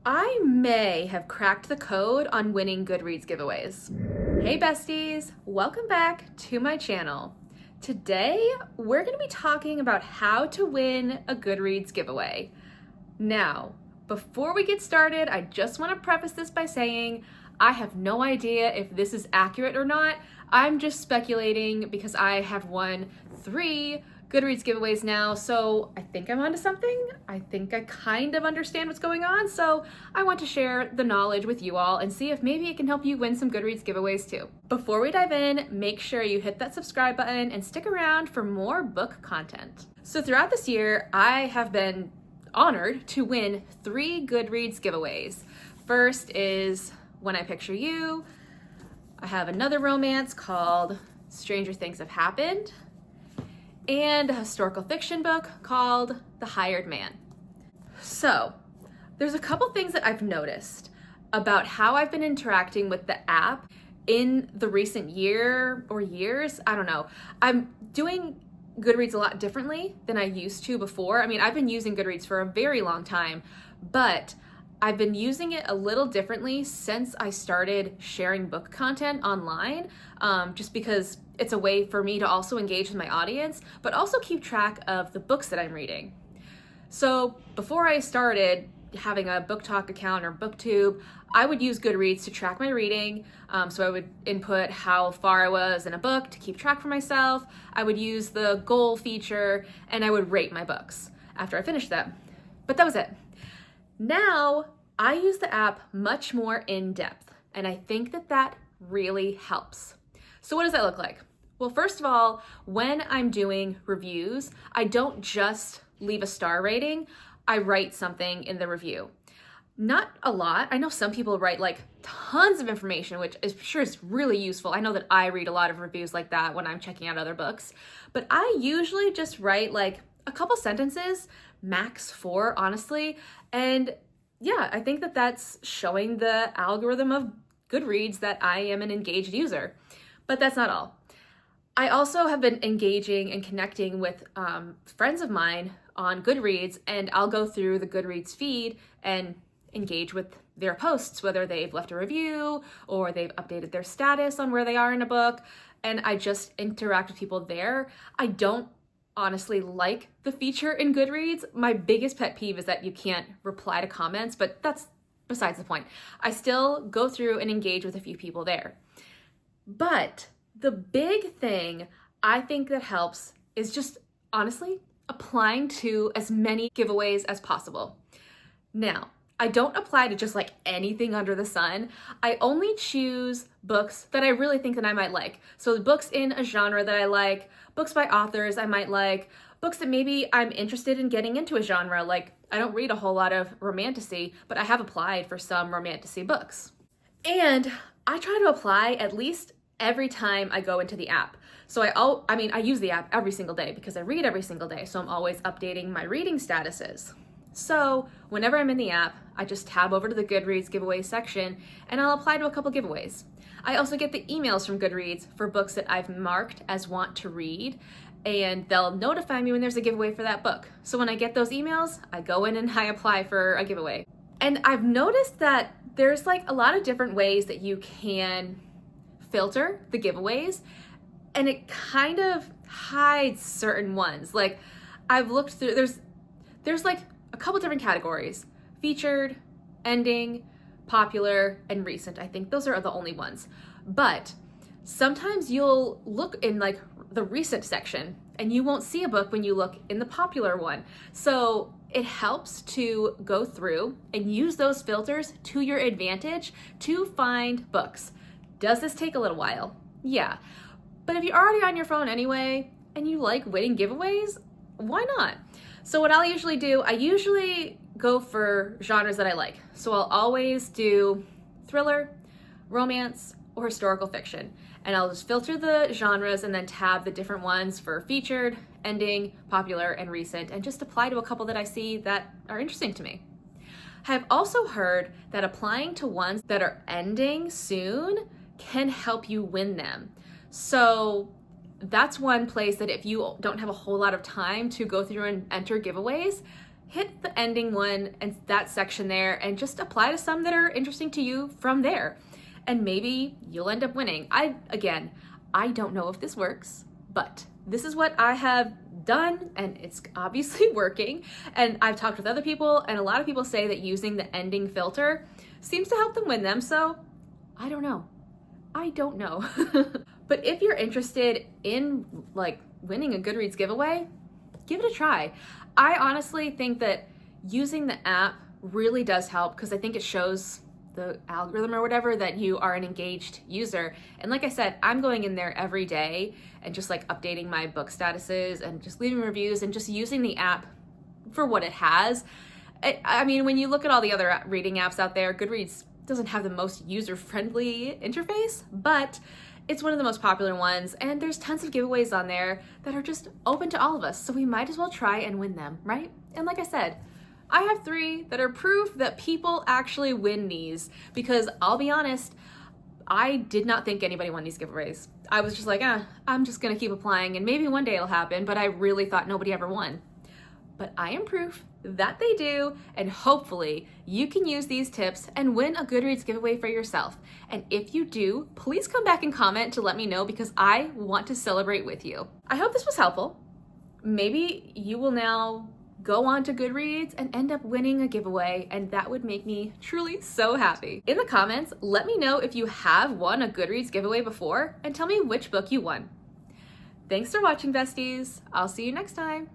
I may have cracked the code on winning Goodreads giveaways. Hey besties, welcome back to my channel. Today, we're gonna be talking about how to win a Goodreads giveaway. Now, before we get started, I just wanna preface this by saying I have no idea if this is accurate or not. I'm just speculating because I have won 3 Goodreads giveaways now, so I think I'm onto something. I think I kind of understand what's going on, so I want to share the knowledge with you all and see if maybe it can help you win some Goodreads giveaways too. Before we dive in, make sure you hit that subscribe button and stick around for more book content. So throughout this year, I have been honored to win 3 Goodreads giveaways. First is When I Picture You. I have another romance called Stranger Things Have Happened, and a historical fiction book called The Hired Man. So there's a couple things that I've noticed about how I've been interacting with the app in the recent year or years. I don't know. I'm doing Goodreads a lot differently than I used to before. I mean, I've been using Goodreads for a very long time, but I've been using it a little differently since I started sharing book content online, just because it's a way for me to also engage with my audience, but also keep track of the books that I'm reading. So before I started having a book talk account or booktube, I would use Goodreads to track my reading. So I would input how far I was in a book to keep track for myself. I would use the goal feature and I would rate my books after I finished them. But that was it. Now, I use the app much more in depth, and I think that that really helps. So what does that look like? Well, first of all, when I'm doing reviews, I don't just leave a star rating, I write something in the review. Not a lot. I know some people write like tons of information, which is sure is really useful. I know that I read a lot of reviews like that when I'm checking out other books, but I usually just write like a couple sentences, max 4, honestly. And yeah, I think that that's showing the algorithm of Goodreads that I am an engaged user. But that's not all. I also have been engaging and connecting with friends of mine on Goodreads, and I'll go through the Goodreads feed and engage with their posts, whether they've left a review or they've updated their status on where they are in a book, and I just interact with people there. I don't honestly like the feature in Goodreads. My biggest pet peeve is that you can't reply to comments, but that's besides the point. I still go through and engage with a few people there. But the big thing I think that helps is just honestly applying to as many giveaways as possible. Now, I don't apply to just like anything under the sun. I only choose books that I really think that I might like. So the books in a genre that I like, books by authors I might like, books that maybe I'm interested in getting into a genre. Like I don't read a whole lot of romantasy, but I have applied for some romantasy books. And I try to apply at least every time I go into the app. So I use the app every single day because I read every single day. So I'm always updating my reading statuses. So whenever I'm in the app, I just tab over to the Goodreads giveaway section and I'll apply to a couple giveaways. I also get the emails from Goodreads for books that I've marked as want to read, and they'll notify me when there's a giveaway for that book. So when I get those emails, I go in and I apply for a giveaway. And I've noticed that there's like a lot of different ways that you can filter the giveaways, and it kind of hides certain ones. Like I've looked through, there's like a couple different categories: featured, ending, popular, and recent. I think those are the only ones. But sometimes you'll look in like the recent section and you won't see a book when you look in the popular one. So it helps to go through and use those filters to your advantage to find books. Does this take a little while? Yeah. But if you're already on your phone anyway and you like winning giveaways, why not? So what I'll usually do, I usually go for genres that I like. So I'll always do thriller, romance, or historical fiction. And I'll just filter the genres and then tab the different ones for featured, ending, popular, and recent, and just apply to a couple that I see that are interesting to me. I've also heard that applying to ones that are ending soon can help you win them. So that's one place that if you don't have a whole lot of time to go through and enter giveaways, hit the ending one and that section there and just apply to some that are interesting to you from there. And maybe you'll end up winning. I don't know if this works, but this is what I have done and it's obviously working. And I've talked with other people and a lot of people say that using the ending filter seems to help them win them. So I don't know. But if you're interested in like winning a Goodreads giveaway, give it a try. I honestly think that using the app really does help because I think it shows the algorithm or whatever that you are an engaged user. And like I said, I'm going in there every day and just like updating my book statuses and just leaving reviews and just using the app for what it has. I mean, when you look at all the other reading apps out there, Goodreads doesn't have the most user-friendly interface, but it's one of the most popular ones, and there's tons of giveaways on there that are just open to all of us, so we might as well try and win them, right? And like I said, I have 3 that are proof that people actually win these, because I'll be honest, I did not think anybody won these giveaways. I was just like, I'm just gonna keep applying and maybe one day it'll happen, but I really thought nobody ever won. But I am proof that they do, and hopefully you can use these tips and win a Goodreads giveaway for yourself. And if you do, please come back and comment to let me know because I want to celebrate with you. I hope this was helpful. Maybe you will now go on to Goodreads and end up winning a giveaway, and that would make me truly so happy. In the comments, let me know if you have won a Goodreads giveaway before and tell me which book you won. Thanks for watching, besties. I'll see you next time.